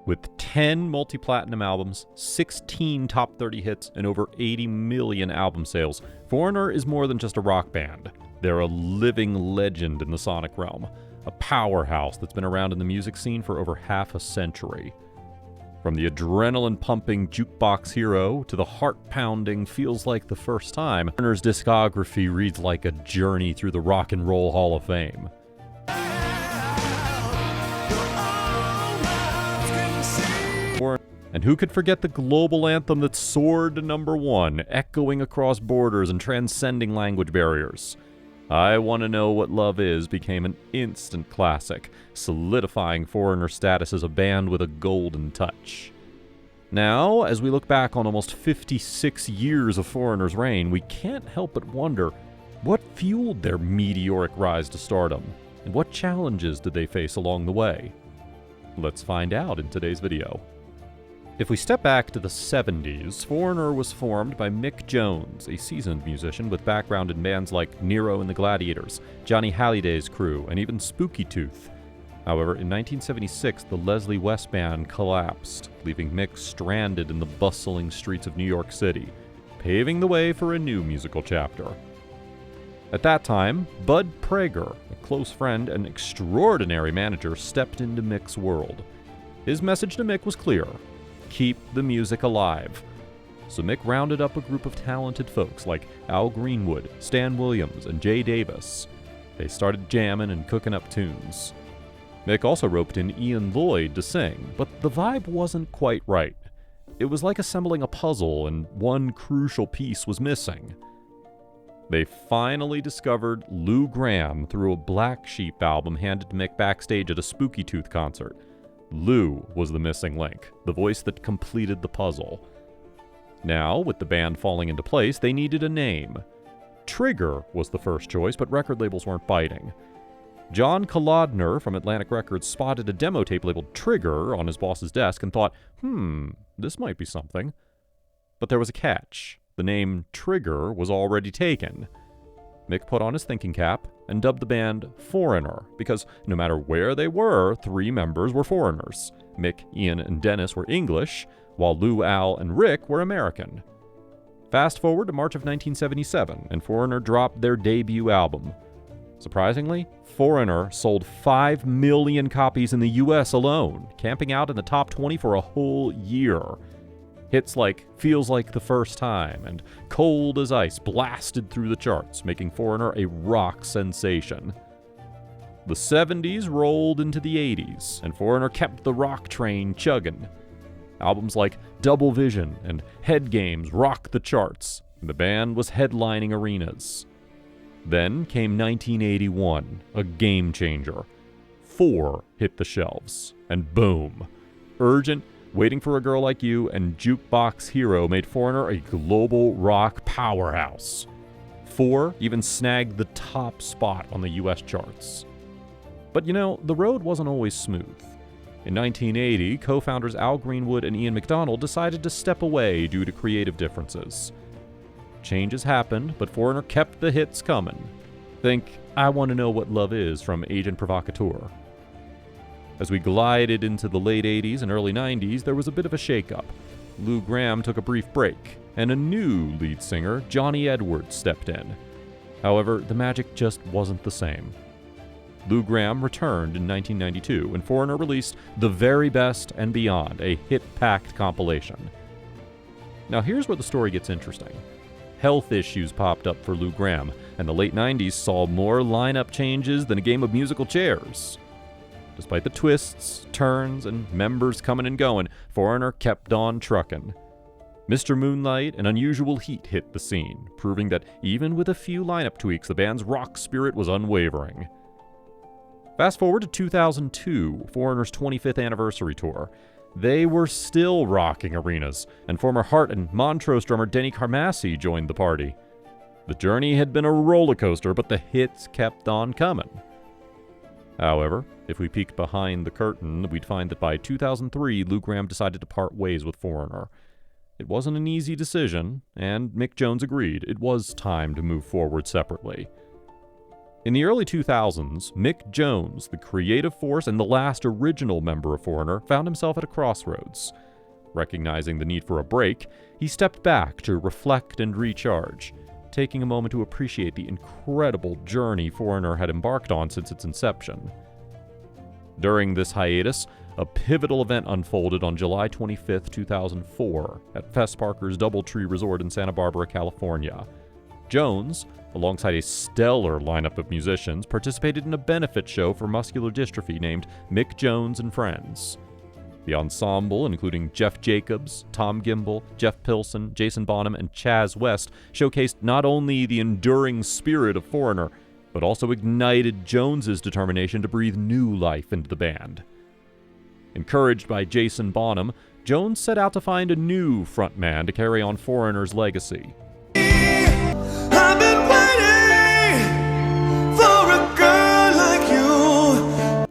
With 10 multi-platinum albums, 16 top 30 hits, and over 80 million album sales, Foreigner is more than just a rock band. They're a living legend in the sonic realm, a powerhouse that's been around in the music scene for over half a century. From the adrenaline-pumping jukebox hero to the heart-pounding feels like the first time, Foreigner's discography reads like a journey through the Rock and Roll Hall of Fame. And who could forget the global anthem that soared to #1, echoing across borders and transcending language barriers? I Want to Know What Love Is became an instant classic, solidifying Foreigner's status as a band with a golden touch. Now, as we look back on almost 56 years of Foreigner's reign, we can't help but wonder, what fueled their meteoric rise to stardom? And what challenges did they face along the way? Let's find out in today's video. If we step back to the 70s, Foreigner was formed by Mick Jones, a seasoned musician with background in bands like Nero and the Gladiators, Johnny Halliday's Crew, and even Spooky Tooth. However, in 1976, the Leslie West Band collapsed, leaving Mick stranded in the bustling streets of New York City, paving the way for a new musical chapter. At that time, Bud Prager, a close friend and extraordinary manager, stepped into Mick's world. His message to Mick was clear: keep the music alive. So Mick rounded up a group of talented folks like Al Greenwood, Stan Williams, and Jay Davis. They started jamming and cooking up tunes. Mick also roped in Ian Lloyd to sing, but the vibe wasn't quite right. It was like assembling a puzzle, and one crucial piece was missing. They finally discovered Lou Gramm through a Black Sheep album handed to Mick backstage at a Spooky Tooth concert. Lou was the missing link, the voice that completed the puzzle. Now, with the band falling into place, they needed a name. Trigger was the first choice, but record labels weren't biting. John Kolodner from Atlantic Records spotted a demo tape labeled Trigger on his boss's desk and thought, this might be something. But there was a catch. The name Trigger was already taken. Mick put on his thinking cap and dubbed the band Foreigner, because no matter where they were, 3 members were foreigners. Mick, Ian, and Dennis were English, while Lou, Al, and Rick were American. Fast forward to March of 1977, and Foreigner dropped their debut album. Surprisingly, Foreigner sold 5 million copies in the US alone, camping out in the top 20 for a whole year. Hits like Feels Like the First Time and Cold as Ice blasted through the charts, making Foreigner a rock sensation. The 70s rolled into the 80s, and Foreigner kept the rock train chugging. Albums like Double Vision and Head Games rocked the charts, and the band was headlining arenas. Then came 1981, a game changer. 4 hit the shelves, and boom. Urgent, Waiting for a Girl Like You, and Jukebox Hero made Foreigner a global rock powerhouse. 4 even snagged the top spot on the US charts. But the road wasn't always smooth. In 1980, co-founders Al Greenwood and Ian McDonald decided to step away due to creative differences. Changes happened, but Foreigner kept the hits coming. Think I Want to Know What Love Is from Agent Provocateur. As we glided into the late 80s and early 90s, there was a bit of a shakeup. Lou Gramm took a brief break, and a new lead singer, Johnny Edwards, stepped in. However, the magic just wasn't the same. Lou Gramm returned in 1992, and Foreigner released The Very Best and Beyond, a hit-packed compilation. Now here's where the story gets interesting. Health issues popped up for Lou Gramm, and the late 90s saw more lineup changes than a game of musical chairs. Despite the twists, turns, and members coming and going, Foreigner kept on trucking. Mr. Moonlight and Unusual Heat hit the scene, proving that even with a few lineup tweaks, the band's rock spirit was unwavering. Fast forward to 2002, Foreigner's 25th anniversary tour. They were still rocking arenas, and former Heart and Montrose drummer Denny Carmassi joined the party. The journey had been a roller coaster, but the hits kept on coming. However, if we peeked behind the curtain, we'd find that by 2003, Lou Gramm decided to part ways with Foreigner. It wasn't an easy decision, and Mick Jones agreed it was time to move forward separately. In the early 2000s, Mick Jones, the creative force and the last original member of Foreigner, found himself at a crossroads. Recognizing the need for a break, he stepped back to reflect and recharge, taking a moment to appreciate the incredible journey Foreigner had embarked on since its inception. During this hiatus, a pivotal event unfolded on July 25, 2004, at Fess Parker's Doubletree Resort in Santa Barbara, California. Jones, alongside a stellar lineup of musicians, participated in a benefit show for muscular dystrophy named Mick Jones and Friends. The ensemble, including Jeff Jacobs, Tom Gimbel, Jeff Pilson, Jason Bonham, and Chaz West, showcased not only the enduring spirit of Foreigner, but also ignited Jones's determination to breathe new life into the band. Encouraged by Jason Bonham, Jones set out to find a new frontman to carry on Foreigner's legacy. I've been waiting for a girl like you.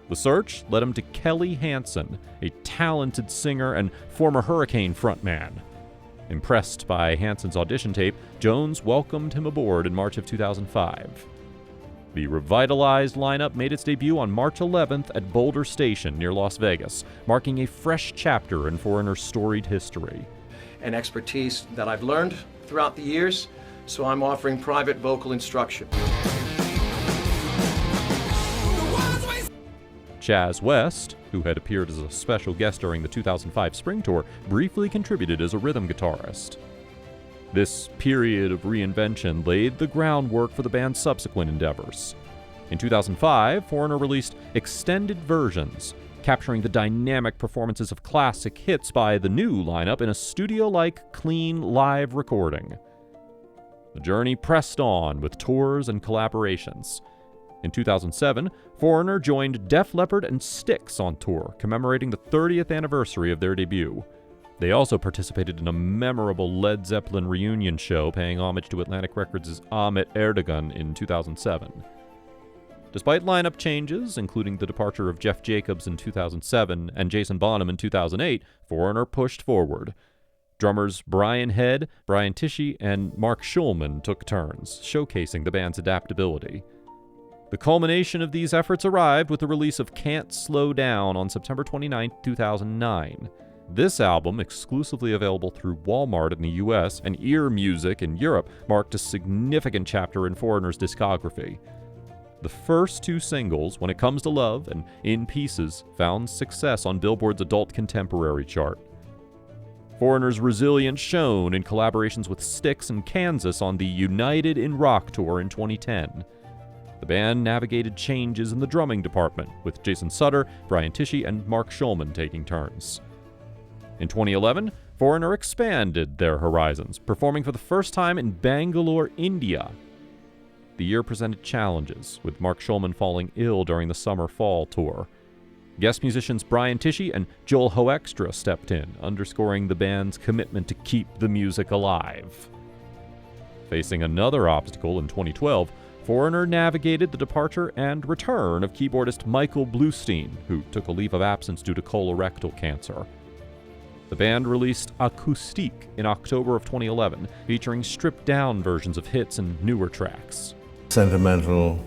The search led him to Kelly Hansen, a talented singer and former Hurricane frontman. Impressed by Hansen's audition tape, Jones welcomed him aboard in March of 2005. The revitalized lineup made its debut on March 11th at Boulder Station near Las Vegas, marking a fresh chapter in Foreigner's storied history. And expertise that I've learned throughout the years, so I'm offering private vocal instruction. Chaz West, who had appeared as a special guest during the 2005 spring tour, briefly contributed as a rhythm guitarist. This period of reinvention laid the groundwork for the band's subsequent endeavors. In 2005, Foreigner released extended versions, capturing the dynamic performances of classic hits by the new lineup in a studio-like, clean, live recording. The journey pressed on with tours and collaborations. In 2007, Foreigner joined Def Leppard and Styx on tour, commemorating the 30th anniversary of their debut. They also participated in a memorable Led Zeppelin reunion show paying homage to Atlantic Records' Ahmet Erdogan in 2007. Despite lineup changes, including the departure of Jeff Jacobs in 2007 and Jason Bonham in 2008, Foreigner pushed forward. Drummers Brian Head, Brian Tichy, and Mark Schulman took turns, showcasing the band's adaptability. The culmination of these efforts arrived with the release of Can't Slow Down on September 29, 2009. This album, exclusively available through Walmart in the US and Ear Music in Europe, marked a significant chapter in Foreigner's discography. The first two singles, When It Comes to Love and In Pieces, found success on Billboard's Adult Contemporary chart. Foreigner's resilience shone in collaborations with Styx and Kansas on the United in Rock tour in 2010. The band navigated changes in the drumming department, with Jason Sutter, Brian Tichy, and Mark Schulman taking turns. In 2011, Foreigner expanded their horizons, performing for the first time in Bangalore, India. The year presented challenges, with Mark Schulman falling ill during the summer-fall tour. Guest musicians Brian Tichy and Joel Hoekstra stepped in, underscoring the band's commitment to keep the music alive. Facing another obstacle in 2012, Foreigner navigated the departure and return of keyboardist Michael Bluestein, who took a leave of absence due to colorectal cancer. The band released Acoustique in October of 2011, featuring stripped-down versions of hits and newer tracks. Sentimental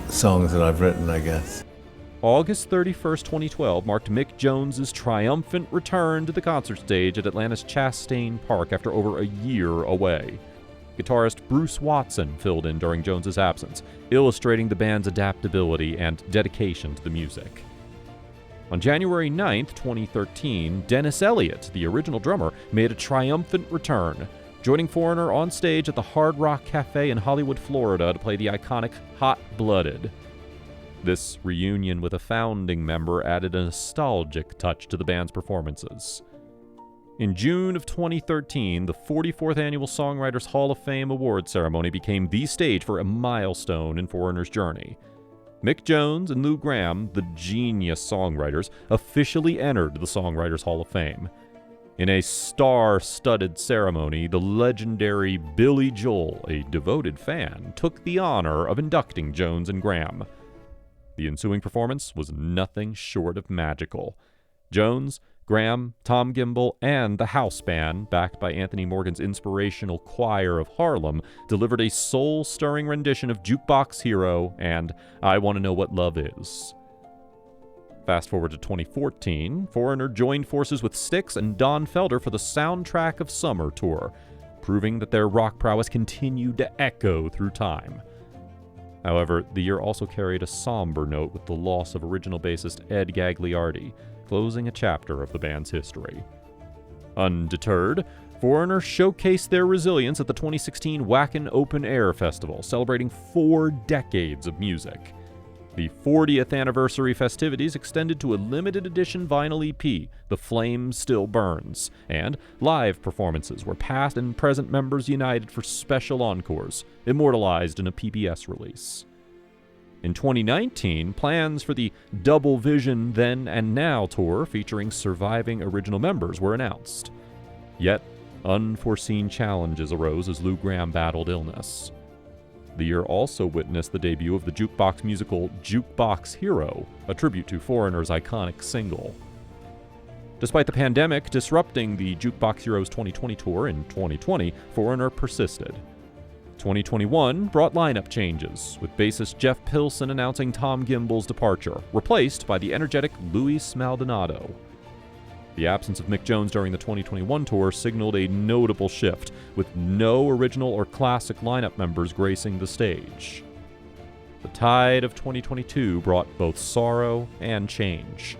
songs that I've written, I guess. August 31st, 2012 marked Mick Jones's triumphant return to the concert stage at Atlanta's Chastain Park after over a year away. Guitarist Bruce Watson filled in during Jones's absence, illustrating the band's adaptability and dedication to the music. On January 9, 2013, Dennis Elliott, the original drummer, made a triumphant return, joining Foreigner on stage at the Hard Rock Cafe in Hollywood, Florida to play the iconic Hot Blooded. This reunion with a founding member added a nostalgic touch to the band's performances. In June of 2013, the 44th Annual Songwriters Hall of Fame Award ceremony became the stage for a milestone in Foreigner's journey. Mick Jones and Lou Gramm, the genius songwriters, officially entered the Songwriters Hall of Fame. In a star-studded ceremony, the legendary Billy Joel, a devoted fan, took the honor of inducting Jones and Gramm. The ensuing performance was nothing short of magical. Jones, Graham, Tom Gimbel, and the House Band, backed by Anthony Morgan's inspirational Choir of Harlem, delivered a soul-stirring rendition of Jukebox Hero and I Want to Know What Love Is. Fast forward to 2014, Foreigner joined forces with Styx and Don Felder for the Soundtrack of Summer tour, proving that their rock prowess continued to echo through time. However, the year also carried a somber note with the loss of original bassist Ed Gagliardi, closing a chapter of the band's history. Undeterred, Foreigner showcased their resilience at the 2016 Wacken Open Air Festival, celebrating 4 decades of music. The 40th anniversary festivities extended to a limited edition vinyl EP, The Flame Still Burns, and live performances where past and present members united for special encores, immortalized in a PBS release. In 2019, plans for the Double Vision Then and Now tour featuring surviving original members were announced. Yet, unforeseen challenges arose as Lou Gramm battled illness. The year also witnessed the debut of the jukebox musical Jukebox Hero, a tribute to Foreigner's iconic single. Despite the pandemic disrupting the Jukebox Heroes 2020 tour in 2020, Foreigner persisted. 2021 brought lineup changes, with bassist Jeff Pilson announcing Tom Gimbel's departure, replaced by the energetic Luis Maldonado. The absence of Mick Jones during the 2021 tour signaled a notable shift, with no original or classic lineup members gracing the stage. The tide of 2022 brought both sorrow and change.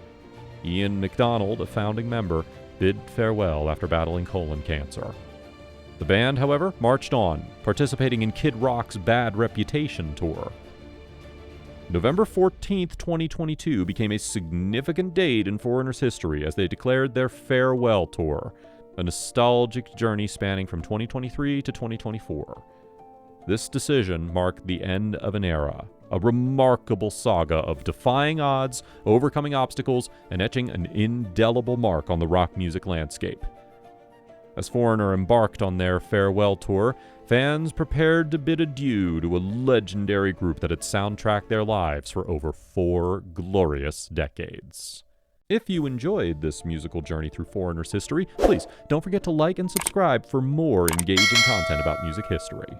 Ian MacDonald, a founding member, bid farewell after battling colon cancer. The band, however, marched on, participating in Kid Rock's Bad Reputation tour. November 14th, 2022 became a significant date in Foreigner's history as they declared their farewell tour, a nostalgic journey spanning from 2023 to 2024. This decision marked the end of an era, a remarkable saga of defying odds, overcoming obstacles, and etching an indelible mark on the rock music landscape. As Foreigner embarked on their farewell tour, fans prepared to bid adieu to a legendary group that had soundtracked their lives for over 4 glorious decades. If you enjoyed this musical journey through Foreigner's history, please don't forget to like and subscribe for more engaging content about music history.